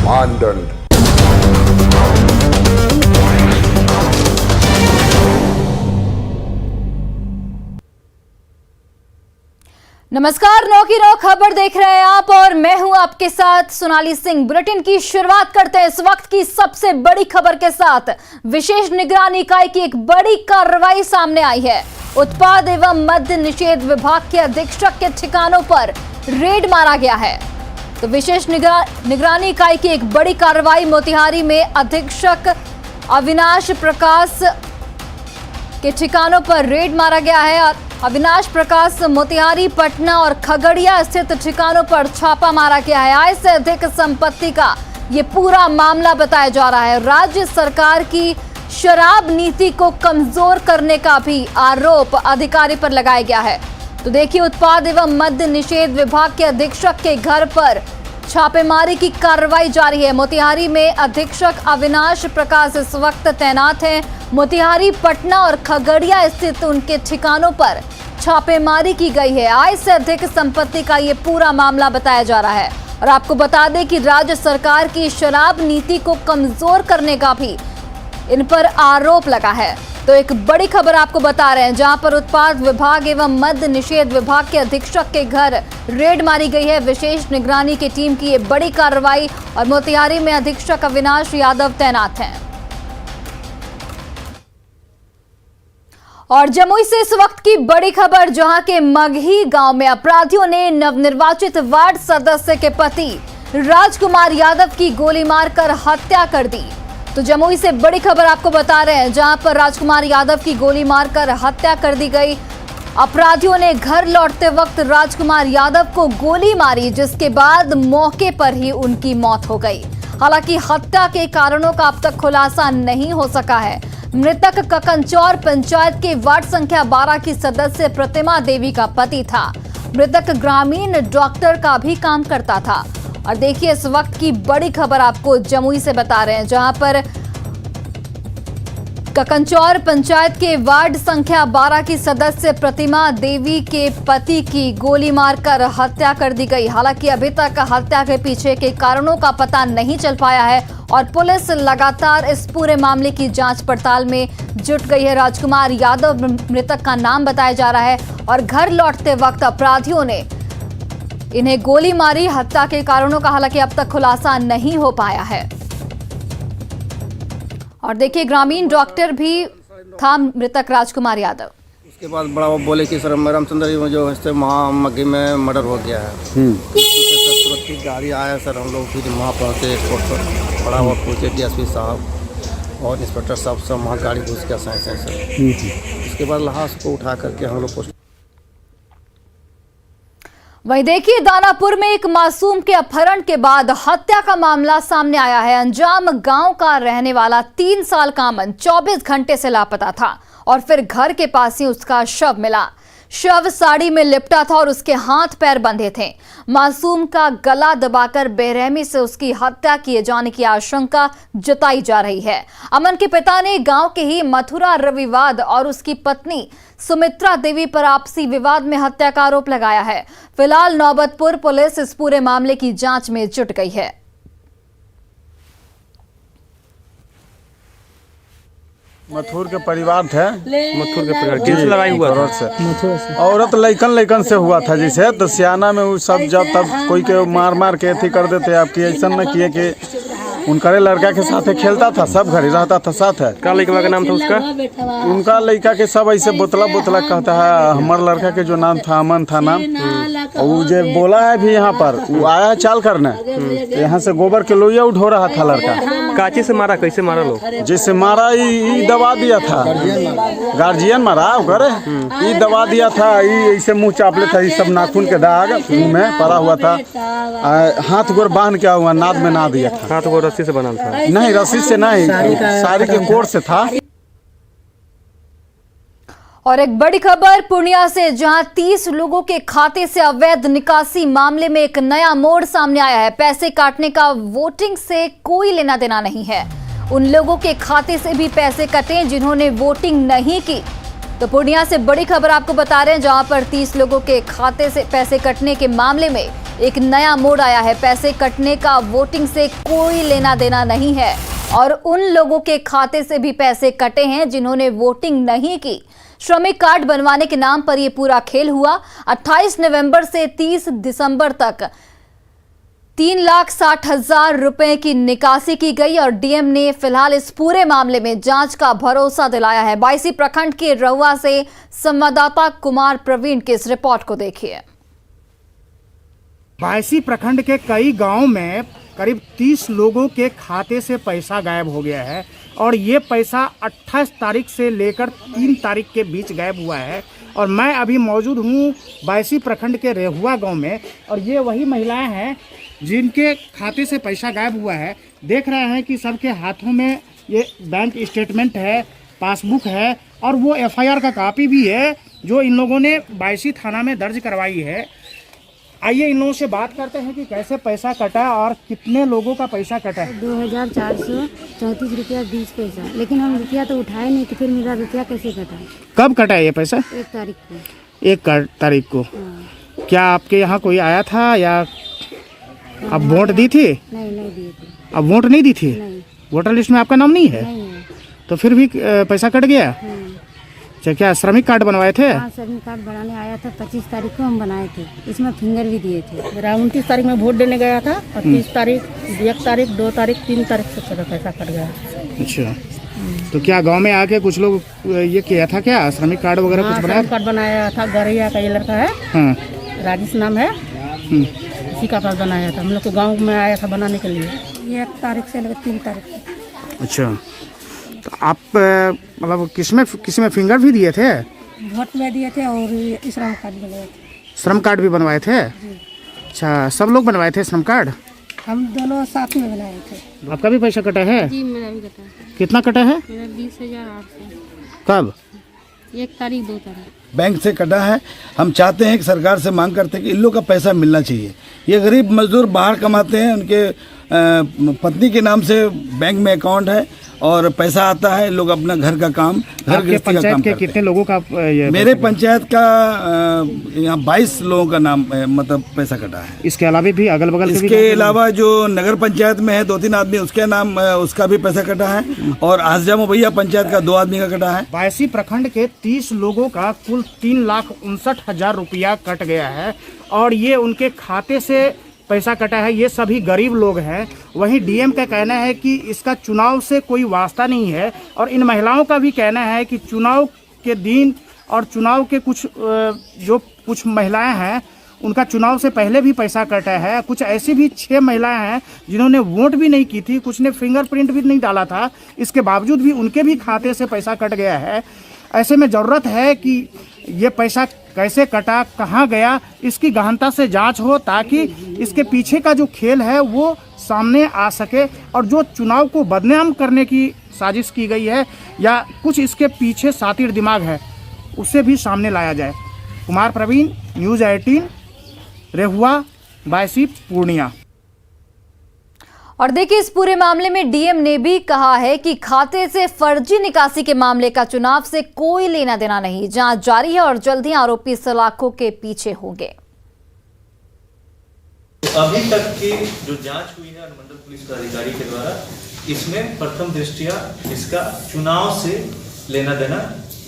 मानदंड। नमस्कार, 9 की 9 खबर देख रहे हैं आप और मैं हूं आपके साथ सोनाली सिंह। बुलेटिन की शुरुआत करते हैं इस वक्त की सबसे बड़ी खबर के साथ। विशेष निगरानी इकाई की एक बड़ी कार्रवाई सामने आई है। उत्पाद एवं मद्य निषेध विभाग के अधीक्षक के ठिकानों पर रेड मारा गया है। तो विशेष निगरानी इकाई की एक बड़ी कार्रवाई मोतिहारी में अधीक्षक अविनाश प्रकाश के ठिकानों पर रेड मारा गया है। और अविनाश प्रकाश मोतिहारी, पटना और खगड़िया स्थित ठिकानों पर छापा मारा गया है। आय से अधिक संपत्ति का ये पूरा मामला बताया जा रहा है। राज्य सरकार की शराब नीति को कमजोर करने का भी आरोप अधिकारी पर लगाया गया है। तो देखिए, उत्पाद एवं मद्य निषेध विभाग के अधीक्षक के घर पर छापेमारी की कार्रवाई जारी है। मोतिहारी में अधीक्षक अविनाश प्रकाश इस वक्त तैनात हैं। मोतिहारी, पटना और खगड़िया स्थित उनके ठिकानों पर छापेमारी की गई है। आय से अधिक संपत्ति का ये पूरा मामला बताया जा रहा है। और आपको बता दें कि राज्य सरकार की शराब नीति को कमजोर करने का भी इन पर आरोप लगा है। तो एक बड़ी खबर आपको बता रहे हैं, जहां पर उत्पाद विभाग एवं मद्य निषेध विभाग के अधीक्षक के घर रेड मारी गई है। विशेष निगरानी की टीम की ये बड़ी कार्रवाई और मोतिहारी में अधीक्षक अविनाश यादव तैनात हैं। और जमुई से इस वक्त की बड़ी खबर, जहां के मगही गांव में अपराधियों ने नवनिर्वाचित वार्ड सदस्य के पति राजकुमार यादव की गोली मारकर हत्या कर दी। तो जमुई से बड़ी खबर आपको बता रहे हैं, जहां पर राजकुमार यादव की गोली मारकर हत्या कर दी गई। अपराधियों ने घर लौटते वक्त राजकुमार यादव को गोली मारी, जिसके बाद मौके पर ही उनकी मौत हो गई। हालांकि हत्या के कारणों का अब तक खुलासा नहीं हो सका है। मृतक ककनचौर पंचायत के वार्ड संख्या 12 की सदस्य प्रतिमा देवी का पति था। मृतक ग्रामीण डॉक्टर का भी काम करता था। और देखिए, इस वक्त की बड़ी खबर आपको जमुई से बता रहे हैं, जहां पर ककनचौर पंचायत के वार्ड संख्या 12 की सदस्य प्रतिमा देवी के पति की गोली मारकर हत्या कर दी गई। हालांकि अभी तक हत्या के पीछे के कारणों का पता नहीं चल पाया है और पुलिस लगातार इस पूरे मामले की जांच पड़ताल में जुट गई है। राजकुमार यादव मृतक का नाम बताया जा रहा है और घर लौटते वक्त अपराधियों ने इन्हें गोली मारी। हत्या के कारणों का हालांकि अब तक खुलासा नहीं हो पाया है। और देखिए, ग्रामीण डॉक्टर भी था मृतक राजकुमार यादव। उसके बाद बड़ा वो बोले कि सर रामचंद्र जी जो है मग्गी में मर्डर हो गया है। तुरंत की गाड़ी आया सर, हम लोग फिर वहाँ पहुँचे स्पॉट पर। बड़ा वो पहुँचे डीएसपी साहब और इंस्पेक्टर साहब सब वहाँ गाड़ी घुस के साए सर। उसके बाद लाश को उठा करके हम लोग। वहीं देखिए, दानापुर में एक मासूम के अपहरण के बाद हत्या का मामला सामने आया है। अंजाम गांव का रहने वाला 3 साल का अमन 24 घंटे से लापता था और फिर घर के पास ही उसका शव मिला। शव साड़ी में लिपटा था और उसके हाथ पैर बंधे थे। मासूम का गला दबाकर बेरहमी से उसकी हत्या किए जाने की आशंका जताई जा रही है। अमन के पिता ने गांव के ही मथुरा रविवाद और उसकी पत्नी सुमित्रा देवी पर आपसी विवाद में हत्या का आरोप लगाया है। फिलहाल नौबतपुर पुलिस इस पूरे मामले की जांच में जुट गई है। मथुर के परिवार थे। मथुर के परिवार किस लड़ाई हुआ से औरत लइकन से हुआ था। जैसे तो सियाना में वो सब जब तब कोई के मार के अथी कर देते। आपकी ऐसा न किए कि उनका लड़का के साथ खेलता था, सब घर रहता था साथ है। क्या लड़का का नाम था उसका? उनका लड़का के सब ऐसे बोतला कहता है। हमारे लड़का के जो नाम था अमन था नाम। वो जो बोला है भी यहाँ पर, वो आया है चाल करने। यहाँ से गोबर के लोहिया उठो रहा था लड़का। काची से मारा? कैसे मारा लोग? जैसे मारा ये दबा दिया था, गार्जियन मारा करे। ये दबा दिया था, ये ऐसे मुंह चापले था। ये सब नाखून के दाग मुंह में पड़ा हुआ था। हाथ गोर बांध क्या हुआ, नाद में ना दिया था। हाथ गोर रस्सी से बना था? नहीं, रस्सी से नहीं, साड़ी के कोर से था। और एक बड़ी खबर पूर्णिया से, जहां 30 लोगों के खाते से अवैध निकासी मामले में एक नया मोड़ सामने आया है। पैसे काटने का वोटिंग से कोई लेना देना नहीं है। उन लोगों के खाते से भी पैसे कटे जिन्होंने वोटिंग नहीं की। तो पूर्णिया से बड़ी खबर आपको बता रहे हैं, जहां पर 30 लोगों के खाते से पैसे कटने के मामले में एक नया मोड़ आया है। पैसे कटने का वोटिंग से कोई लेना देना नहीं है और उन लोगों के खाते से भी पैसे कटे हैं जिन्होंने वोटिंग नहीं की। श्रमिक कार्ड बनवाने के नाम पर यह पूरा खेल हुआ। 28 नवंबर से 30 दिसंबर तक 3,60,000 रुपए की निकासी की गई और डीएम ने फिलहाल इस पूरे मामले में जांच का भरोसा दिलाया है। बायसी प्रखंड के रहुआ से संवाददाता कुमार प्रवीण की इस रिपोर्ट को देखिए। बायसी प्रखंड के कई गांव में करीब 30 लोगों के खाते से पैसा गायब हो गया है और ये पैसा 28 तारीख से लेकर 3 तारीख के बीच गायब हुआ है। और मैं अभी मौजूद हूँ बायसी प्रखंड के रेहुआ गांव में और ये वही महिलाएं हैं जिनके खाते से पैसा गायब हुआ है। देख रहे हैं कि सबके हाथों में ये बैंक स्टेटमेंट है, पासबुक है और वो एफआईआर का कॉपी भी है जो इन लोगों ने बायसी थाना में दर्ज करवाई है। आइए इन लोगों से बात करते हैं कि कैसे पैसा कटा और कितने लोगों का पैसा कटा है। 2,434 रुपया 20 पैसा, लेकिन हम रुपया तो उठाए नहीं, तो फिर मेरा रुपया कैसे कटा? कब कटा है ये पैसा? 1 तारीख को। 1 तारीख को। हाँ। क्या आपके यहाँ कोई आया था या आप वोट दी थी? नहीं दिए थे। अब वोट नहीं दी थी? नहीं। वोटर लिस्ट में आपका नाम नहीं है? नहीं है। तो फिर भी पैसा कट गया? अच्छा, क्या श्रमिक कार्ड बनवाए थे? हाँ, श्रमिक कार्ड बनाने आया था। 25 तारीख को हम बनाए थे, इसमें फिंगर भी दिए थे। मेरा 29 तारीख में वोट देने गया था और 30 तारीख, 1 तारीख, 2 तारीख, 3 तारीख से मेरा पैसा कट गया। अच्छा, तो क्या गांव में आके कुछ लोग ये किया था क्या, श्रमिक कार्ड वगैरह हाँ, कुछ बनाया? श्रमिक कार्ड बनाया था। गौरैया का ये लड़का है, हाँ, राजेश नाम है, इसी का पास बनाया था। हम लोग के गाँव में आया था बनाने के लिए। 1 तारीख से लेकर 3 तारीख तक। अच्छा, तो आप मतलब किसमें फिंगर भी दिए थे? वोट में दिए थे और श्रम कार्ड बनाए थे। श्रम कार्ड भी बनवाए थे? अच्छा, सब लोग बनवाए थे श्रम कार्ड? हम दोनों साथ में बनाए थे। आपका भी पैसा कटा है? जी, मेरा भी कटा। कितना कटा है? मेरा 20,800। कब? 1 तारीख, 2 तारीख। बैंक से कटा है। हम चाहते हैं कि सरकार से मांग करते हैं कि इन लोग का पैसा मिलना चाहिए। ये गरीब मजदूर बाहर कमाते हैं, उनके पत्नी के नाम से बैंक में अकाउंट है और पैसा आता है, लोग अपना घर का काम, घर आपके गृहस्थी का पंचायत काम के करते हैं। कितने लोगों का ये मेरे पंचायत का यहाँ 22 लोगों का नाम मतलब पैसा कटा है। इसके अलावा भी अगल बगल के भी इसके अलावा जो नगर पंचायत में है 2-3 आदमी, उसके नाम उसका भी पैसा कटा है और आसजा मुबैया पंचायत का 2 आदमी का कटा है। बायसी प्रखंड के 30 लोगों का कुल 3,59,000 रुपया कट गया है और ये उनके खाते से पैसा कटा है। ये सभी गरीब लोग हैं। वहीं डीएम का कहना है कि इसका चुनाव से कोई वास्ता नहीं है और इन महिलाओं का भी कहना है कि चुनाव के दिन और चुनाव के कुछ महिलाएं हैं, उनका चुनाव से पहले भी पैसा कटा है। कुछ ऐसी भी 6 महिलाएं हैं जिन्होंने वोट भी नहीं की थी, कुछ ने फिंगरप्रिंट भी नहीं डाला था, इसके बावजूद भी उनके भी खाते से पैसा कट गया है। ऐसे में ज़रूरत है कि ये पैसा कैसे कटा, कहाँ गया, इसकी गहनता से जांच हो ताकि इसके पीछे का जो खेल है वो सामने आ सके और जो चुनाव को बदनाम करने की साजिश की गई है या कुछ इसके पीछे शातिर दिमाग है उसे भी सामने लाया जाए। कुमार प्रवीण, न्यूज़ 18, रेहुआ, बायसी, पूर्णिया। और देखिए, इस पूरे मामले में डीएम ने भी कहा है कि खाते से फर्जी निकासी के मामले का चुनाव से कोई लेना देना नहीं। जांच जारी है और जल्द ही आरोपी सलाखों के पीछे होंगे। अभी तक की जो जांच हुई है अनुमंडल पुलिस अधिकारी के द्वारा, इसमें प्रथम दृष्टया इसका चुनाव से लेना देना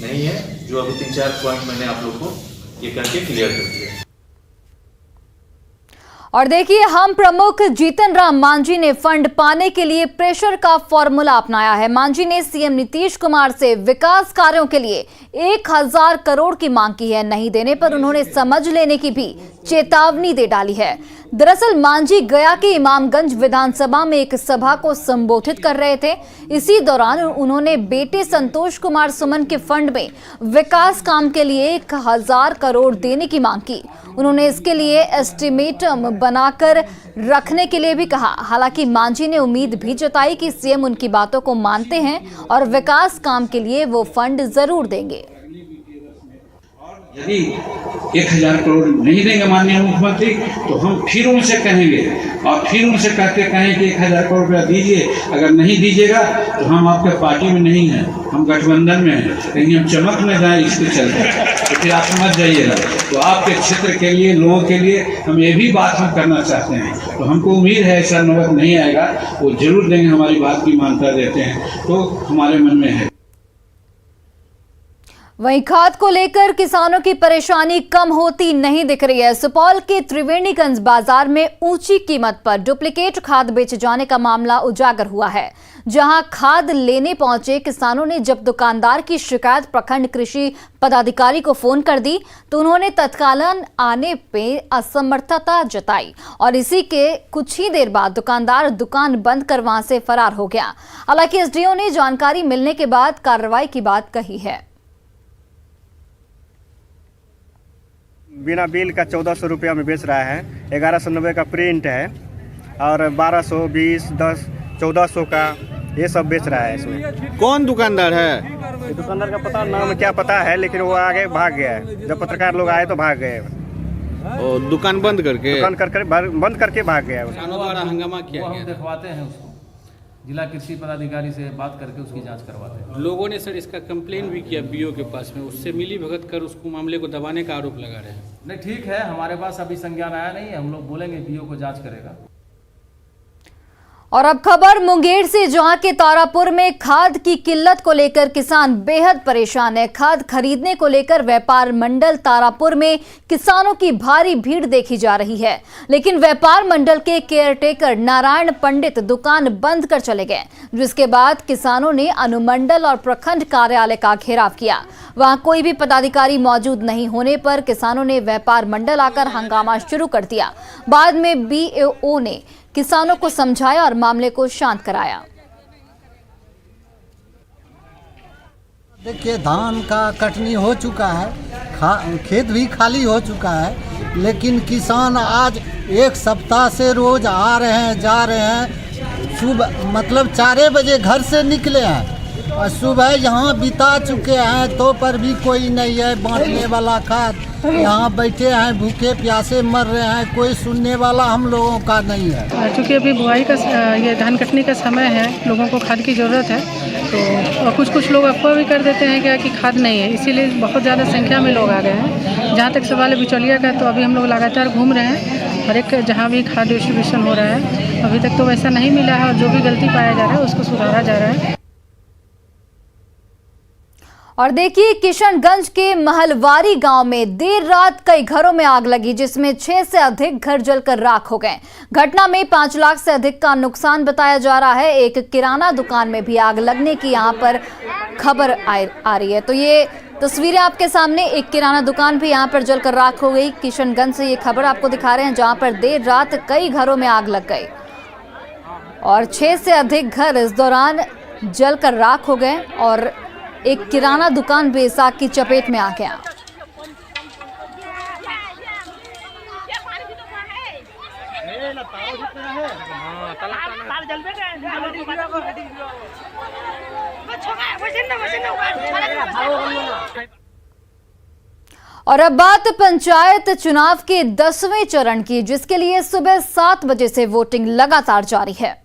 नहीं है, जो अभी 3-4 पॉइंट मैंने आप लोग को ये करके क्लियर कर दिया। और देखिए, हम प्रमुख जीतन राम मांझी ने फंड पाने के लिए प्रेशर का फॉर्मूला अपनाया है। मांझी ने सीएम नीतीश कुमार से विकास कार्यों के लिए 1,000 करोड़ की मांग की है। नहीं देने पर उन्होंने समझ लेने की भी चेतावनी दे डाली है। दरअसल मांझी गया के इमामगंज विधानसभा में एक सभा को संबोधित कर रहे थे। इसी दौरान उन्होंने बेटे संतोष कुमार सुमन के फंड में विकास काम के लिए 1,000 करोड़ देने की मांग की। उन्होंने इसके लिए एस्टिमेटम बनाकर रखने के लिए भी कहा। हालांकि मांझी ने उम्मीद भी जताई कि सीएम उनकी बातों को मानते हैं और विकास काम के लिए वो फंड जरूर देंगे। यदि 1000 करोड़ नहीं देंगे माननीय मुख्यमंत्री तो हम फिर उनसे कहेंगे और फिर उनसे कहते कहें कि 1000 करोड़ रुपया दीजिए। अगर नहीं दीजिएगा तो हम आपके पार्टी में नहीं हैं, हम गठबंधन में हैं, कहीं हम चमक न जाए इसके चलते, तो फिर आप समझ जाइएगा। तो आपके क्षेत्र के लिए, लोगों के लिए हम ये भी बात हम करना चाहते हैं। तो हमको उम्मीद है ऐसा नौबत नहीं आएगा, वो जरूर देंगे, हमारी बात की मान्यता देते हैं, तो हमारे मन में है। वहीं खाद को लेकर किसानों की परेशानी कम होती नहीं दिख रही है। सुपौल के त्रिवेणीगंज बाजार में ऊंची कीमत पर डुप्लीकेट खाद बेचे जाने का मामला उजागर हुआ है, जहां खाद लेने पहुंचे किसानों ने जब दुकानदार की शिकायत प्रखंड कृषि पदाधिकारी को फोन कर दी तो उन्होंने तत्कालन आने पे असमर्थता जताई और इसी के कुछ ही देर बाद दुकानदार दुकान बंद कर वहां से फरार हो गया। हालांकि एसडीओ ने जानकारी मिलने के बाद कार्रवाई की बात कही है। बिना बिल का 1400 रुपया में बेच रहा है, 1190 का प्रिंट है और 1200, 20, 10, 1400 का ये सब बेच रहा है। इसमें कौन दुकानदार है? ये दुकानदार का पता नाम क्या पता है, लेकिन वो आगे भाग गया है। जब पत्रकार लोग आए तो भाग गए, और दुकान बंद करके बंद करके भाग गया। किसानों द्वारा हंगामा किया गया, हम दिखवाते हैं उसको, जिला कृषि पदाधिकारी से बात करके उसकी जांच करवाते हैं। लोगों ने सर इसका कंप्लेन भी किया बीओ के पास में, उससे मिली भगत कर उसको मामले को दबाने का आरोप लगा रहे हैं। नहीं ठीक है, हमारे पास अभी संज्ञान आया नहीं है, हम लोग बोलेंगे बीओ को जांच करेगा। और अब खबर मुंगेर से, जहां के तारापुर में खाद की किल्लत को लेकर किसान बेहद परेशान है। खाद खरीदने को लेकर व्यापार मंडल तारापुर में किसानों की भारी भीड़ देखी जा रही है, लेकिन व्यापार मंडल के केयरटेकर नारायण पंडित दुकान बंद कर चले गए, जिसके बाद किसानों ने अनुमंडल और प्रखंड कार्यालय का घेराव किया। वहां कोई भी पदाधिकारी मौजूद नहीं होने पर किसानों ने व्यापार मंडल आकर हंगामा शुरू कर दिया। बाद में बीएओ ने किसानों को समझाया और मामले को शांत कराया। देखिए, धान का कटनी हो चुका है, खेत भी खाली हो चुका है, लेकिन किसान आज एक सप्ताह से रोज आ रहे हैं, जा रहे हैं। सुबह मतलब 4 बजे घर से निकले हैं और सुबह यहाँ बिता चुके हैं, तो पर भी कोई नहीं है बांटने वाला खाद। यहाँ बैठे हैं भूखे प्यासे मर रहे हैं, कोई सुनने वाला हम लोगों का नहीं है। क्योंकि अभी बुआई का ये धान कटने का समय है, लोगों को खाद की ज़रूरत है, तो और कुछ लोग अफवाह भी कर देते हैं क्या कि खाद नहीं है, इसीलिए बहुत ज़्यादा संख्या में लोग आ गए हैं। जहाँ तक सवाल है बिचौलिया का, तो अभी हम लोग लगातार घूम रहे हैं, हर एक जहाँ भी खाद डिस्ट्रीब्यूशन हो रहा है, अभी तक तो वैसा नहीं मिला है, और जो भी गलती पाया जा रहा है उसको सुधारा जा रहा है। और देखिए, किशनगंज के महलवारी गांव में देर रात कई घरों में आग लगी, जिसमें 6 से अधिक घर जलकर राख हो गए। घटना में 5 लाख से अधिक का नुकसान बताया जा रहा है। एक किराना दुकान में भी आग लगने की यहां पर खबर आ रही है। तो ये तस्वीरें आपके सामने, एक किराना दुकान भी यहां पर जलकर राख हो गई। किशनगंज से ये खबर आपको दिखा रहे हैं, जहां पर देर रात कई घरों में आग लग गई और 6 से अधिक घर इस दौरान जलकर राख हो गए और एक किराना दुकान भी इस आग की चपेट में आ गया। और अब बात पंचायत चुनाव के 10वें चरण की, जिसके लिए सुबह 7 बजे से वोटिंग लगातार जारी है।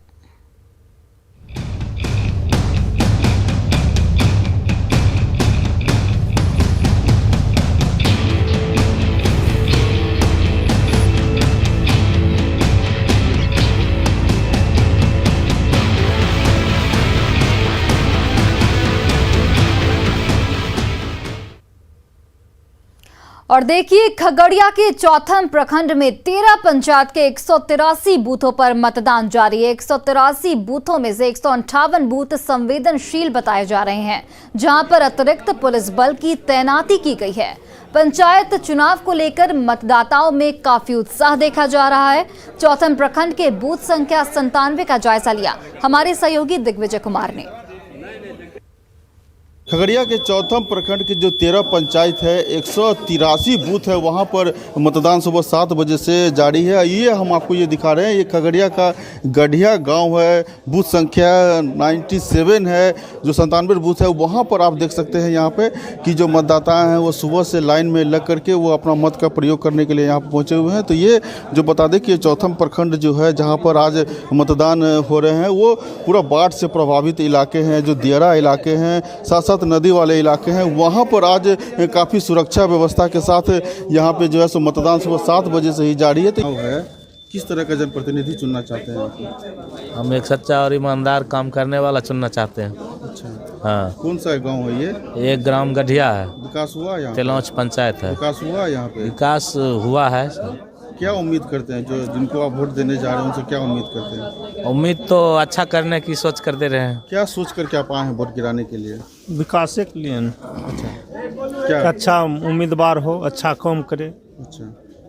और देखिए, खगड़िया के चौथम प्रखंड में 13 पंचायत के 183 बूथों पर मतदान जारी है। 183 बूथों में से 158 बूथ संवेदनशील बताए जा रहे हैं, जहां पर अतिरिक्त पुलिस बल की तैनाती की गई है। पंचायत चुनाव को लेकर मतदाताओं में काफी उत्साह देखा जा रहा है। चौथम प्रखंड के बूथ संख्या 97 का जायजा लिया हमारे सहयोगी दिग्विजय कुमार ने। खगड़िया के चौथम प्रखंड के जो 13 पंचायत है, 183 बूथ है, वहाँ पर मतदान सुबह 7 बजे से जारी है। ये हम आपको ये दिखा रहे हैं, ये खगड़िया का गढ़िया गांव है, बूथ संख्या 97 है, जो 97 बूथ है वहाँ पर आप देख सकते हैं यहाँ पे कि जो मतदाता हैं वो सुबह से लाइन में लग करके वो अपना मत का प्रयोग करने के लिए यहाँ पर पहुँचे हुए हैं। तो ये जो बता दें कि ये चौथम प्रखंड जो है जहाँ पर आज मतदान हो रहे हैं वो पूरा बाढ़ से प्रभावित इलाके हैं, जो दियारा इलाके हैं, साथ साथ नदी वाले इलाके हैं, वहाँ पर आज काफ़ी सुरक्षा व्यवस्था के साथ यहाँ पे जो है सो मतदान सुबह 7 बजे से ही जारी है। तो है किस तरह का जनप्रतिनिधि चुनना चाहते हैं आप? हम एक सच्चा और ईमानदार काम करने वाला चुनना चाहते हैं। अच्छा, हाँ। कौन सा गांव है ये? एक ग्राम गढ़िया है। विकास हुआ यहाँ? तेलौच पंचायत है। विकास हुआ यहाँ पे? विकास हुआ है। क्या उम्मीद करते हैं, जो जिनको आप वोट देने जा रहे हैं उनसे क्या उम्मीद करते हैं? उम्मीद तो अच्छा करने की सोच करते रहे हैं। क्या सोच करके आप आए हैं वोट गिराने के लिए? विकास के लिए। अच्छा, क्या अच्छा उम्मीदवार हो, अच्छा काम करे। अच्छा,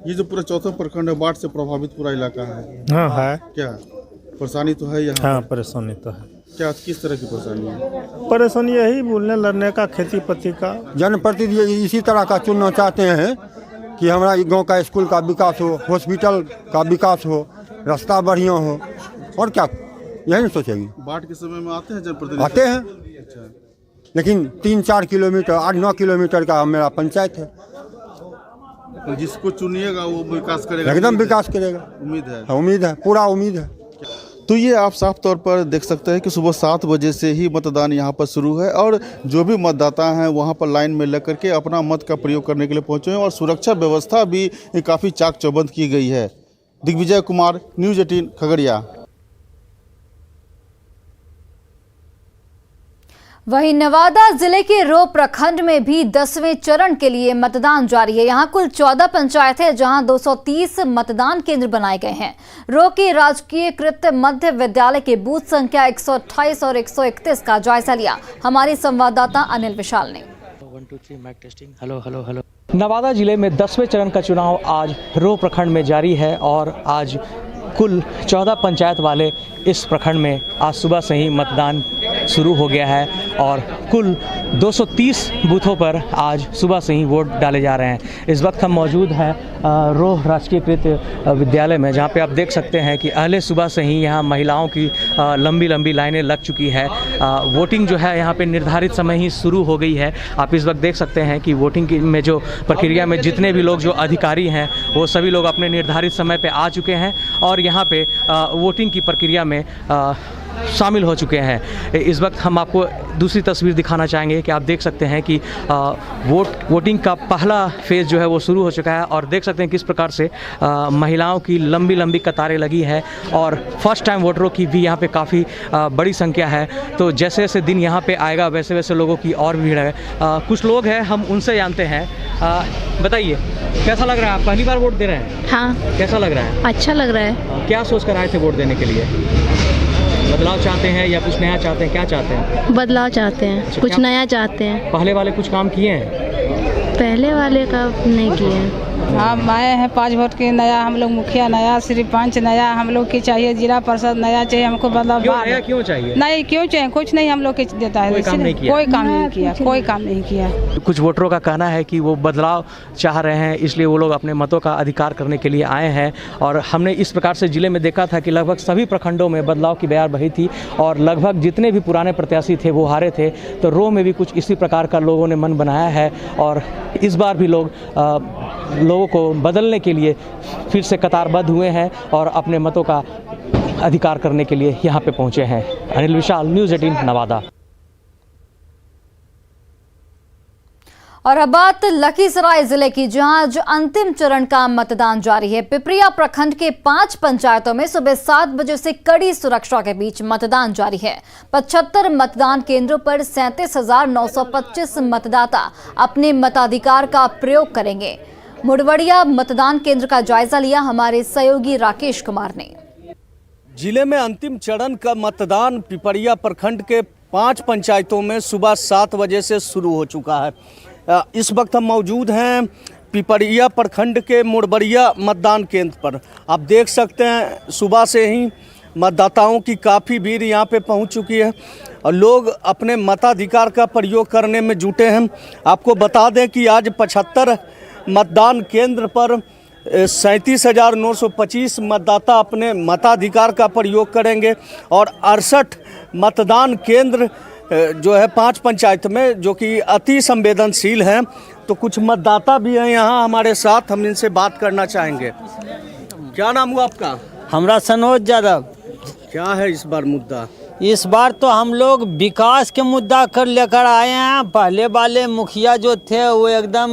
ये जो पूरा चौथा प्रखंड है बाढ़ से प्रभावित पूरा इलाका है। हाँ है। क्या परेशानी तो है यहाँ? हाँ परेशानी तो है। क्या किस तरह की परेशानी है? परेशानी यही बोलने लड़ने का, खेती पत्ती का। जनप्रतिनिधि इसी तरह का चुनना चाहते हैं कि हमारा गांव का स्कूल का विकास हो, हॉस्पिटल का विकास हो, रास्ता बढ़िया हो, और क्या यही नहीं सोचेंगे। बाढ़ के समय में आते हैं जनप्रतिनिधि? आते हैं। अच्छा, लेकिन 3-4 किलोमीटर 8-9 किलोमीटर का मेरा पंचायत है। तो जिसको चुनिएगा वो विकास करेगा? एकदम विकास करेगा, उम्मीद है। उम्मीद है, पूरा उम्मीद है। तो ये आप साफ तौर पर देख सकते हैं कि सुबह 7 बजे से ही मतदान यहाँ पर शुरू है और जो भी मतदाता हैं वहाँ पर लाइन में लग करके अपना मत का प्रयोग करने के लिए पहुँचे हैं और सुरक्षा व्यवस्था भी काफ़ी चाक चौबंद की गई है। दिग्विजय कुमार, न्यूज़ 18 खगड़िया। वहीं नवादा जिले के रो प्रखंड में भी 10वें चरण के लिए मतदान जारी है। यहां कुल 14 पंचायत है जहां 230 मतदान केंद्र बनाए गए हैं। रो के राजकीयकृत मध्य विद्यालय के बूथ संख्या 128 और 131 का जायजा लिया हमारे संवाददाता अनिल विशाल ने। 1 2 3 mic testing. Hello hello hello. Nawada जिले में 10वें चरण का चुनाव आज रो प्रखंड में जारी है और आज कुल 14 पंचायत वाले इस प्रखंड में आज सुबह से ही मतदान शुरू हो गया है और कुल 230 बूथों पर आज सुबह से ही वोट डाले जा रहे हैं। इस वक्त हम मौजूद हैं रोह राजकीयकृत विद्यालय में, जहां पे आप देख सकते हैं कि अहले सुबह से ही यहां महिलाओं की लंबी लंबी लाइनें लग चुकी है। वोटिंग जो है यहां पे निर्धारित समय ही शुरू हो गई है। आप इस वक्त देख सकते हैं कि वोटिंग में जो प्रक्रिया में जितने भी लोग जो अधिकारी हैं वो सभी लोग अपने निर्धारित समय पे आ चुके हैं और यहाँ पे वोटिंग की प्रक्रिया में शामिल हो चुके हैं। इस वक्त हम आपको दूसरी तस्वीर दिखाना चाहेंगे कि आप देख सकते हैं कि वोटिंग का पहला फेज़ जो है वो शुरू हो चुका है और देख सकते हैं किस प्रकार से महिलाओं की लंबी लंबी कतारें लगी है और फर्स्ट टाइम वोटरों की भी यहाँ पे काफ़ी बड़ी संख्या है। तो जैसे जैसे दिन यहाँ पे आएगा वैसे वैसे लोगों की और भीड़ है। कुछ लोग हैं, हम उनसे जानते हैं। बताइए कैसा लग रहा है, आप पहली बार वोट दे रहे हैं? हाँ। कैसा लग रहा है? अच्छा लग रहा है। क्या सोच कर आए थे वोट देने के लिए? बदलाव चाहते हैं या कुछ नया चाहते हैं, क्या चाहते हैं? बदलाव चाहते हैं। अच्छा, कुछ नया चाहते हैं। पहले वाले कुछ काम किए हैं? पहले वाले का नहीं किए हैं। हम आए हैं 5 वोट के नया, हम लोग मुखिया नया, सरपंच नया, हम लोग की चाहिए जिला परिषद नया चाहिए हमको। बदलाव क्यों चाहिए? नहीं क्यों चाहिए, कुछ नहीं हम लोग के देता है। कोई काम नहीं किया? कोई काम नहीं किया, कोई काम नहीं किया। कुछ वोटरों का कहना है कि वो बदलाव चाह रहे हैं, इसलिए वो लोग अपने मतों का अधिकार करने के लिए आए हैं। और हमने इस प्रकार से जिले में देखा था कि लगभग सभी प्रखंडों में बदलाव की बयार बही थी और लगभग जितने भी पुराने प्रत्याशी थे वो हारे थे। तो रो में भी कुछ इसी प्रकार का लोगों ने मन बनाया है और इस बार भी लोगों को बदलने के लिए फिर से कतारबद्ध हुए हैं और अपने मतों का अधिकार करने के लिए यहाँ पे पहुँचे हैं। अनिल विशाल, न्यूज़ 18 नवादा। और अब बात लखीसराय जिले की, जहां आज अंतिम चरण का मतदान जारी है। पिपरिया प्रखंड के 5 पंचायतों में सुबह 7 बजे से कड़ी सुरक्षा के बीच मतदान जारी है। 75 मतदान केंद्रों पर 37,925 मतदाता अपने मताधिकार का प्रयोग करेंगे। मुड़वड़िया मतदान केंद्र का जायजा लिया हमारे सहयोगी राकेश कुमार ने। जिले में अंतिम चरण का मतदान पिपरिया प्रखंड के 5 पंचायतों में सुबह 7 बजे से शुरू हो चुका है। इस वक्त हम मौजूद हैं पिपरिया प्रखंड के मुड़वड़िया मतदान केंद्र पर। आप देख सकते हैं सुबह से ही मतदाताओं की काफ़ी भीड़ यहाँ पे पहुँच चुकी है और लोग अपने मताधिकार का प्रयोग करने में जुटे हैं। आपको बता दें कि आज 75 मतदान केंद्र पर 37,925 मतदाता अपने मताधिकार का प्रयोग करेंगे और 68 मतदान केंद्र जो है 5 पंचायत में, जो कि अति संवेदनशील हैं। तो कुछ मतदाता भी हैं यहाँ हमारे साथ, हम इनसे बात करना चाहेंगे। क्या नाम हुआ आपका? हमरा सनोज यादव। क्या है इस बार मुद्दा? इस बार तो हम लोग विकास के मुद्दा कर लेकर आए हैं। पहले वाले मुखिया जो थे वो एकदम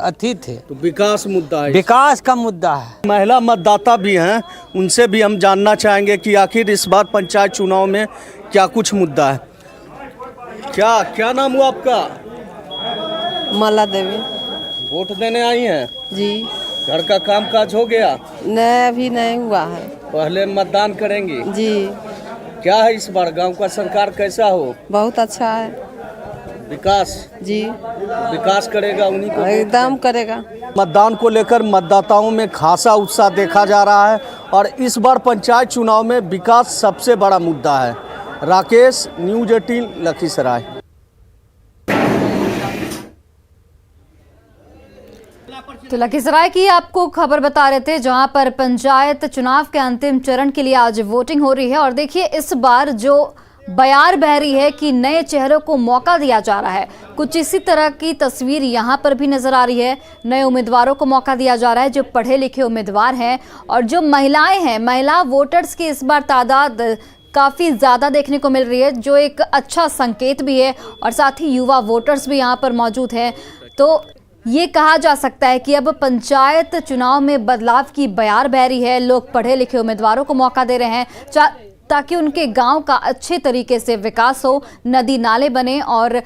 अति थे, तो विकास मुद्दा है, विकास का मुद्दा है। महिला मतदाता भी हैं, उनसे भी हम जानना चाहेंगे कि आखिर इस बार पंचायत चुनाव में क्या कुछ मुद्दा है। क्या नाम हुआ आपका? माला देवी। वोट देने आई हैं जी। घर का काम काज हो गया? नहीं, अभी नहीं हुआ है। पहले मतदान करेंगी जी। क्या है इस बार गांव का सरकार कैसा हो? बहुत अच्छा है। विकास जी, विकास करेगा उन्हीं को, एकदम करेगा। मतदान को लेकर मतदाताओं में खासा उत्साह देखा जा रहा है और इस बार पंचायत चुनाव में विकास सबसे बड़ा मुद्दा है। राकेश, न्यूज़ 18 लखीसराय। तो लखीसराय की आपको खबर बता रहे थे, जहां पर पंचायत चुनाव के अंतिम चरण के लिए आज वोटिंग हो रही है। और देखिए इस बार जो बयार बह रही है कि नए चेहरों को मौका दिया जा रहा है। कुछ इसी तरह की तस्वीर यहां पर भी नजर आ रही है। नए उम्मीदवारों को मौका दिया जा रहा है, जो पढ़े लिखे उम्मीदवार हैं। और जो महिलाएं हैं, महिला वोटर्स की इस बार तादाद काफ़ी ज़्यादा देखने को मिल रही है, जो एक अच्छा संकेत भी है। और साथ ही युवा वोटर्स भी यहाँ पर मौजूद हैं। तो ये कहा जा सकता है कि अब पंचायत चुनाव में बदलाव की बयार बह रही है। लोग पढ़े लिखे उम्मीदवारों को मौका दे रहे हैं ताकि उनके गांव का अच्छे तरीके से विकास हो, नदी नाले बने। और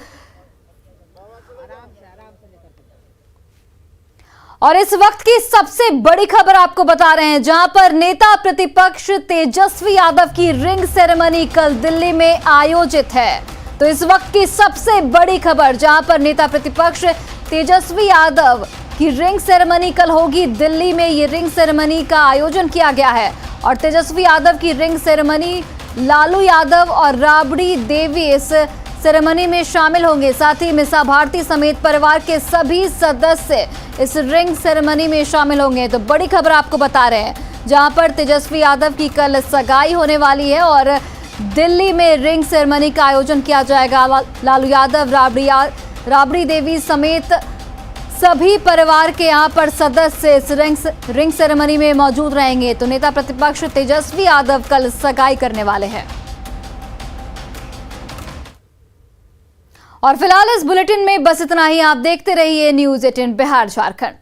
इस वक्त की सबसे बड़ी खबर आपको बता रहे हैं, जहां पर नेता प्रतिपक्ष तेजस्वी यादव की रिंग सेरेमनी कल दिल्ली में आयोजित है। तो इस वक्त की सबसे बड़ी खबर, जहां पर नेता प्रतिपक्ष तेजस्वी यादव की रिंग सेरेमनी कल होगी दिल्ली में। ये रिंग सेरेमनी का आयोजन किया गया है और तेजस्वी यादव की रिंग सेरेमनी, लालू यादव और राबड़ी देवी इस सेरेमनी में शामिल होंगे। साथ ही मिसा भारती समेत परिवार के सभी सदस्य इस रिंग सेरेमनी में शामिल होंगे। तो बड़ी खबर आपको बता रहे हैं, जहां पर तेजस्वी यादव की कल सगाई होने वाली है और दिल्ली में रिंग सेरेमनी का आयोजन किया जाएगा। लालू यादव, राबड़ी देवी समेत सभी परिवार के यहाँ पर सदस्य इस रिंग सेरेमनी में मौजूद रहेंगे। तो नेता प्रतिपक्ष तेजस्वी यादव कल सगाई करने वाले हैं। और फिलहाल इस बुलेटिन में बस इतना ही। आप देखते रहिए न्यूज़ 18 बिहार झारखंड।